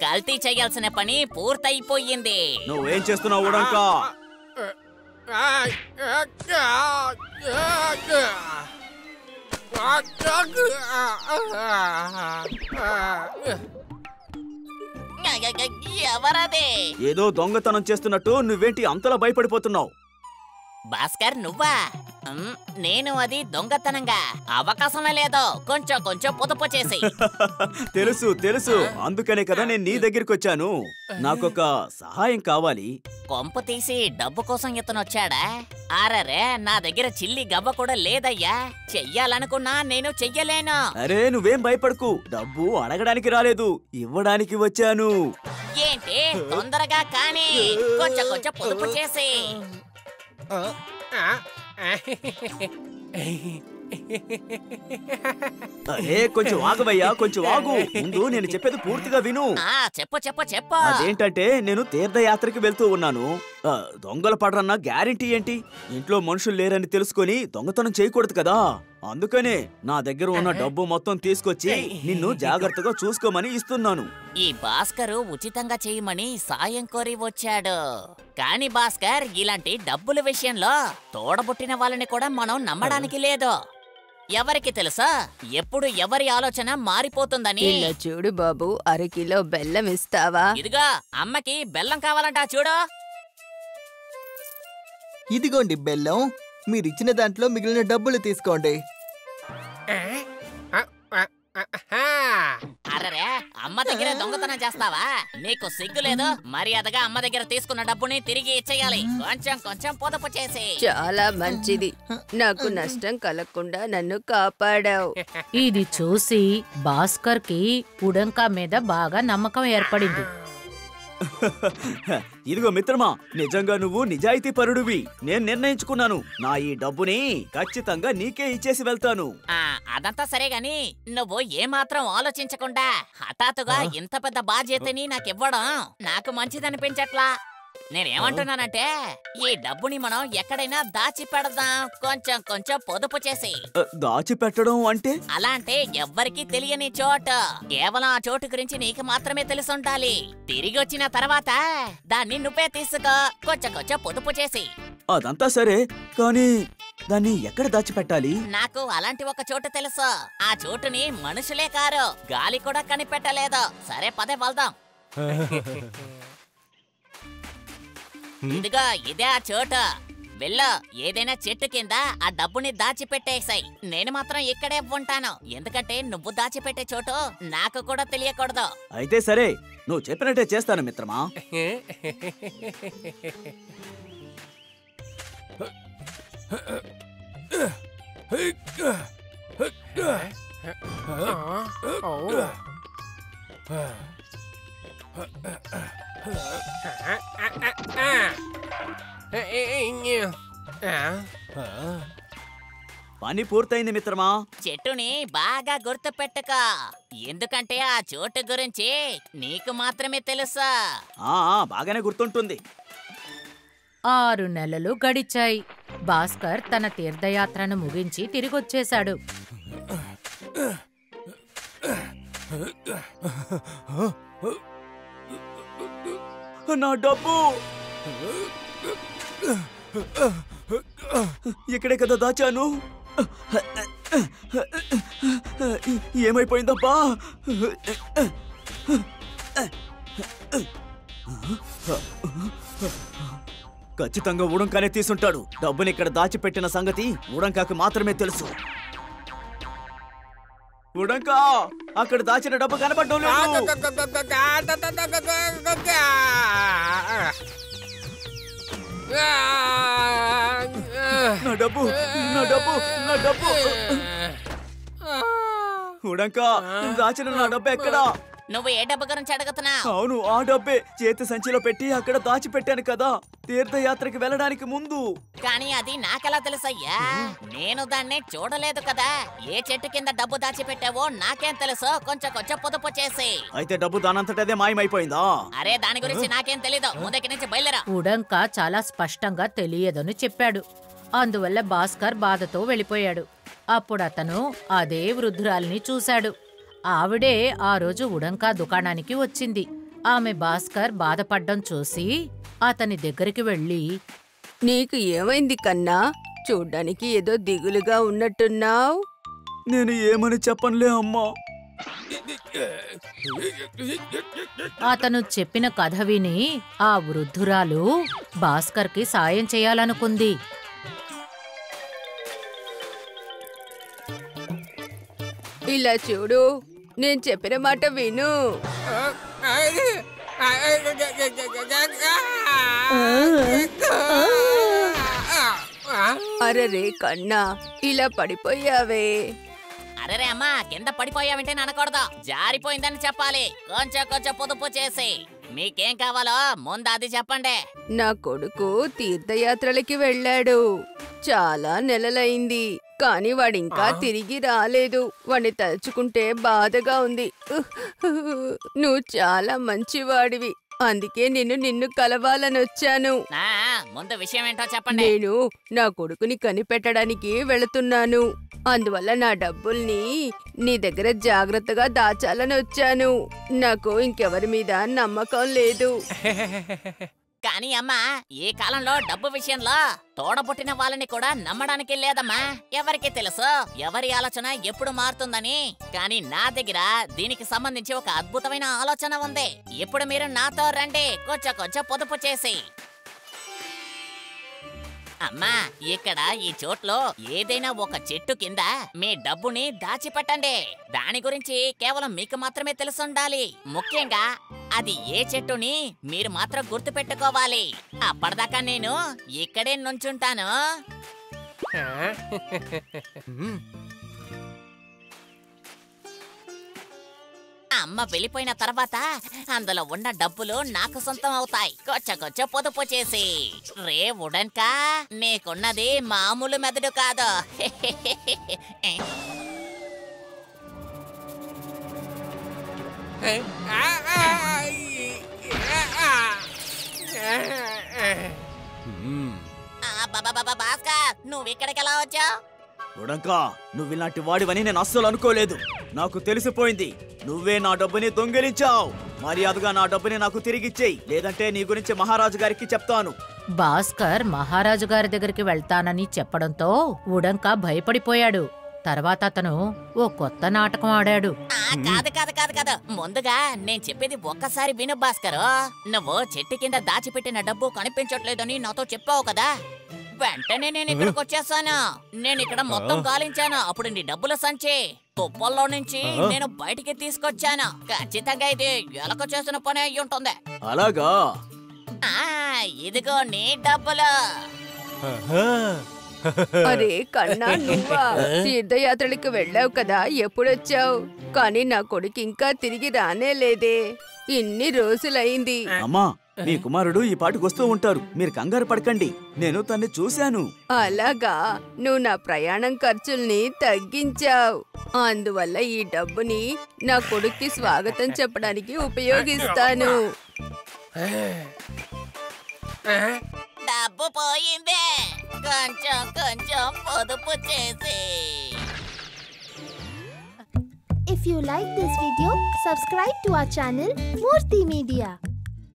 కల్తీ చేయాల్సిన పని పూర్తయిపోయింది. నువ్వేం చేస్తున్నావు ఉడంకా? ఎవరదే? ఏదో దొంగతనం చేస్తున్నట్టు నువ్వేంటి అంతలా భయపడిపోతున్నావు? భాస్కర్ నువ్వా? నేను అది దొంగతనంగా అవకాశమే లేదు. కొంచెం కొంచెం పొదుపు చేసి. తెలుసు తెలుసు, అందుకనే కదా నేను నీ దగ్గరికి వచ్చాను. నాకొక సహాయం కావాలి. కొంప తీసి డబ్బు కోసం ఇతను వచ్చాడా? అరే, నా దగ్గర చిల్లి గవ్వ కూడా లేదయ్యా. చెయ్యాలనుకున్నా నేను చెయ్యలేను. అరే నువ్వేం భయపడకు, డబ్బు అడగడానికి రాలేదు, ఇవ్వడానికి వచ్చాను. ఏంటి? తొందరగా కానీ కొంచెం కొంచెం పొదుపు చేసి. అరే కొంచెం ఆగవయ్యా, కొంచెం ఆగు. ముందు నేను చెప్పేది పూర్తిగా విను. చెప్పు చెప్పు చెప్పు. అదేంటంటే నేను తీర్థయాత్రకి వెళ్తూ ఉన్నాను. దొంగలు పడరన్న గ్యారెంటీ ఏంటి? ఇంట్లో మనుషులు లేరని తెలుసుకొని దొంగతనం చేయకూడదు కదా. అందుకనే నా దగ్గర ఉన్న డబ్బు మొత్తం తీసుకొచ్చి నిన్ను జాగ్రత్తగా చూసుకోమని ఇస్తున్నాను. ఈ భాస్కర్ ఉచితంగా చేయమని సాయం కోరి వచ్చాడు. కానీ భాస్కర్, ఇలాంటి డబ్బుల విషయంలో తోడబుట్టిన వాళ్ళని కూడా మనం నమ్మడానికి లేదు. ఎవరికి తెలుసా ఎప్పుడు ఎవరి ఆలోచన మారిపోతుందని. ఇలా చూడు బాబు, అరకిలో బెల్లం ఇస్తావా? ఇదిగో అమ్మకి బెల్లం కావాలంట చూడు. ఇదిగోండి బెల్లం, మీరిచ్చిన దాంట్లో మిగిలిన డబ్బులు తీసుకోండి. అరే, అమ్మ దగ్గర దొంగతనం చేస్తావా? నీకు సిగ్గు లేదు? మర్యాదగా అమ్మ దగ్గర తీసుకున్న డబ్బుని తిరిగి ఇచ్చేయాలి. కొంచెం కొంచెం పొదుపు చేసి. చాలా మంచిది, నాకు నష్టం కలగకుండా నన్ను కాపాడావు. ఇది చూసి భాస్కర్ కి ఉడంకా మీద బాగా నమ్మకం ఏర్పడింది. ఇదిగో మిత్రమా, నిజంగా నువ్వు నిజాయితీ పరుడివి. నేను నిర్ణయించుకున్నాను, నా ఈ డబ్బుని ఖచ్చితంగా నీకే ఇచ్చేసి వెళ్తాను. అదంతా సరే గాని నువ్వు ఏమాత్రం ఆలోచించకుండా హఠాత్తుగా ఇంత పెద్ద బాధ్యతని నాకివ్వడం నాకు మంచిదనిపించట్లా. నేనేమంటున్నానంటే ఈ డబ్బుని మనం ఎక్కడైనా దాచి పెడదాం, కొంచెం కొంచెం పొదుపు చేసి. దాచి పెట్టడం అంటే? అలా అంటే ఎవ్వరికీ తెలియని చోటు, కేవలం ఆ చోటు గురించి నీకు మాత్రమే తెలుసుండాలి. తిరిగి వచ్చిన తర్వాత దాన్ని నువ్వే తీసుకో, కొంచెం కొంచెం పొదుపు చేసి. అదంతా సరే, కానీ దాన్ని ఎక్కడ దాచిపెట్టాలి? నాకు అలాంటి ఒక చోటు తెలుసు. ఆ చోటుని మనుషులే కారు, గాలి కూడా కనిపెట్టలేదు. సరే పదే వెళ్దాం. ఇదిగో ఇదే ఆ చోటు. వెళ్ళు, ఏదైనా చెట్టు కింద ఆ డబ్బుని దాచిపెట్టేసాయి. నేను మాత్రం ఇక్కడే ఉంటాను, ఎందుకంటే నువ్వు దాచిపెట్టే చోటు నాకు కూడా తెలియకూడదు. అయితే సరే, నువ్వు చెప్పినట్టే చేస్తాను మిత్రమా. పని పూర్తయింది మిత్రమా. చెట్టుని బాగా గుర్తు పెట్టుకో, ఎందుకంటే ఆ చోటు గురించి నీకు మాత్రమే తెలుసా. బాగానే గుర్తుంటుంది. 6 నెలలు గడిచాయి. భాస్కర్ తన తీర్థయాత్రను ముగించి తిరిగొచ్చేశాడు. నా డబ్బు ఇక్కడే కదా దాచాను. ఏమైపోయిందబ్బా? ఖచ్చితంగా ఉడంకానే తీసుంటాడు. డబ్బుని ఇక్కడ దాచిపెట్టిన సంగతి ఉడంకాకి మాత్రమే తెలుసు. ఉడంకా, అక్కడ దాచిన డబ్బు కనపడడం లేదు. నా డబ్బు, నా డబ్బు, నా డబ్బు. ఉడంకా, దాచిన నా డబ్బు ఎక్కడా? నువ్వు ఏ డబ్బు గురించి అడుగుతున్నావు? అవును, ఆ డబ్బే చేతి సంచిలో పెట్టి అక్కడ దాచిపెట్టాను కదా, తీర్థయాత్రకి వెళ్ళడానికి ముందు. కానీ అది నాకెలా తెలుసయ్యా? నేను దాన్ని చూడలేదు కదా. ఏ చెట్టు కింద డబ్బు దాచిపెట్టావో నాకేం తెలుసు, కొంచెం కొంచెం పొదుపు చేసి. అయితే డబ్బు దానంతటదే మాయమైపోయిందా? అరే, దాని గురించి నాకేం తెలీదు, ముందుకి నుంచి బయలుదేరా. ఉడంకా చాలా స్పష్టంగా తెలియదని చెప్పాడు. అందువల్ల భాస్కర్ బాధతో వెళ్ళిపోయాడు. అప్పుడు అతను అదే వృద్ధురాలిని చూశాడు. ఆవిడే ఆ రోజు ఉడంకా దుకాణానికి వచ్చింది. ఆమె భాస్కర్ బాధపడ్డం చూసి అతని దగ్గరికి వెళ్ళి, నీకు ఏమైంది కన్నా? చూడ్డానికి ఏదో దిగులుగా ఉన్నట్టున్నావు. నేను ఏమని చెప్పనులే అమ్మా. అతను చెప్పిన కథ విని ఆ వృద్ధురాలు భాస్కర్కి సాయం చేయాలనుకుంది. ఇలా చూడు, నేను చెప్పిన మాట విను. అరే కన్నా, ఇలా పడిపోయావే. అరే అమ్మా, కింద పడిపోయావంటే అనకూడదు, జారిపోయిందని చెప్పాలి. కొంచెం కొంచెం పొదుపు చేసి. మీకేం కావాలో ముందు అది చెప్పండి. నా కొడుకు తీర్థయాత్రలకి వెళ్ళాడు. చాలా నెలలైంది, కానీ వాడింకా తిరిగి రాలేదు. వాడిని తలుచుకుంటే బాధగా ఉంది. నువ్వు చాలా మంచివాడివి, అందుకే నిన్ను కలవాలని వచ్చాను. ముందు విషయం ఏంటో చెప్పండి. నేను నా కొడుకుని కనిపెట్టడానికి వెళుతున్నాను. అందువల్ల నా డబ్బుల్ని నీ దగ్గర జాగ్రత్తగా దాచాలని వచ్చాను. నాకు ఇంకెవరి మీద నమ్మకం లేదు. కానీ అమ్మా, ఈ కాలంలో డబ్బు విషయంలో తోడబుట్టిన వాళ్ళని కూడా నమ్మడానికి లేదమ్మా. ఎవరికి తెలుసు ఎవరి ఆలోచన ఎప్పుడు మారుతుందని. కానీ నా దగ్గర దీనికి సంబంధించి ఒక అద్భుతమైన ఆలోచన ఉంది. ఇప్పుడు మీరు నాతో రండి, కొంచెం కొంచెం పొదుపు చేసి. అమ్మా, ఇక్కడ ఈ చోట్లో ఏదైనా ఒక చెట్టు కింద మీ డబ్బుని దాచిపెట్టండి. దాని గురించి కేవలం మీకు మాత్రమే తెలుసుండాలి. ముఖ్యంగా అది ఏ చెట్టుని మీరు మాత్రం గుర్తు పెట్టుకోవాలి. అప్పటిదాకా నేను ఇక్కడే నుంచుంటాను. అమ్మ వెళ్ళిపోయిన తర్వాత అందులో ఉన్న డబ్బులు నాకు సొంతం అవుతాయి. కొంచెం కొంచెం పొదుపు చేసి. రే ఉడన్కా, నీకున్నది మామూలు మెదడు కాదు. భాస్కర్, నువ్వు ఇక్కడికి ఎలా వచ్చావు? ఉడంకా, నువ్వు ఇలాంటి వాడివని నేను అస్సలు అనుకోలేదు. నాకు తెలిసిపోయింది, నువ్వే నా డబ్బుని దొంగిలించావు. మర్యాదగా నా డబ్బుని నాకు తిరిగిచ్చేయి, లేదంటే నీ గురించి మహారాజు గారికి చెప్తాను. భాస్కర్ మహారాజు గారి దగ్గరికి వెళ్తానని చెప్పడంతో ఉడంకా భయపడిపోయాడు. తర్వాత అతను ఓ కొత్త నాటకం ఆడాడు. కాదు కాదు కాదు కాదు, ముందుగా నేను చెప్పేది ఒక్కసారి విను భాస్కర్. నువ్వు చెట్టు కింద దాచిపెట్టిన డబ్బు కనిపించట్లేదని నాతో చెప్పావు కదా. వెంటనే నేను ఇక్కడికి వచ్చేసాను. నేను ఇక్కడ మొత్తం గాలించాను. అప్పుడు నీ డబ్బుల సంచి తుప్పల్లో నుంచి నేను బయటికి తీసుకొచ్చాను. ఖచ్చితంగా ఇది ఎలక చేసిన పని అయి ఉంటుంది. అలాగా? ఇదిగో నీ డబ్బులు. అరే కన్నా, నువ్వా? తీర్థయాత్రలకు వెళ్ళావు కదా, ఎప్పుడొచ్చావు? కానీ నా కొడుకు ఇంకా తిరిగి రానే లేదే. ఇన్ని రోజులైంది. అమ్మా, మీ కుమారుడు ఈ పాటికి వస్తూ ఉంటారు, మీరు కంగారు పడకండి. నేను తన్ని చూశాను. అలాగా? నువ్వు నా ప్రయాణం ఖర్చుల్ని తగ్గించావు. అందువల్ల ఈ డబ్బుని నా కొడుక్కి స్వాగతం చెప్పడానికి ఉపయోగిస్తాను. డబ్బు పోయిందే, కొంచెం కొంచెం పొదుపు చేసి. If you like this video, subscribe to our channel Murthy Media.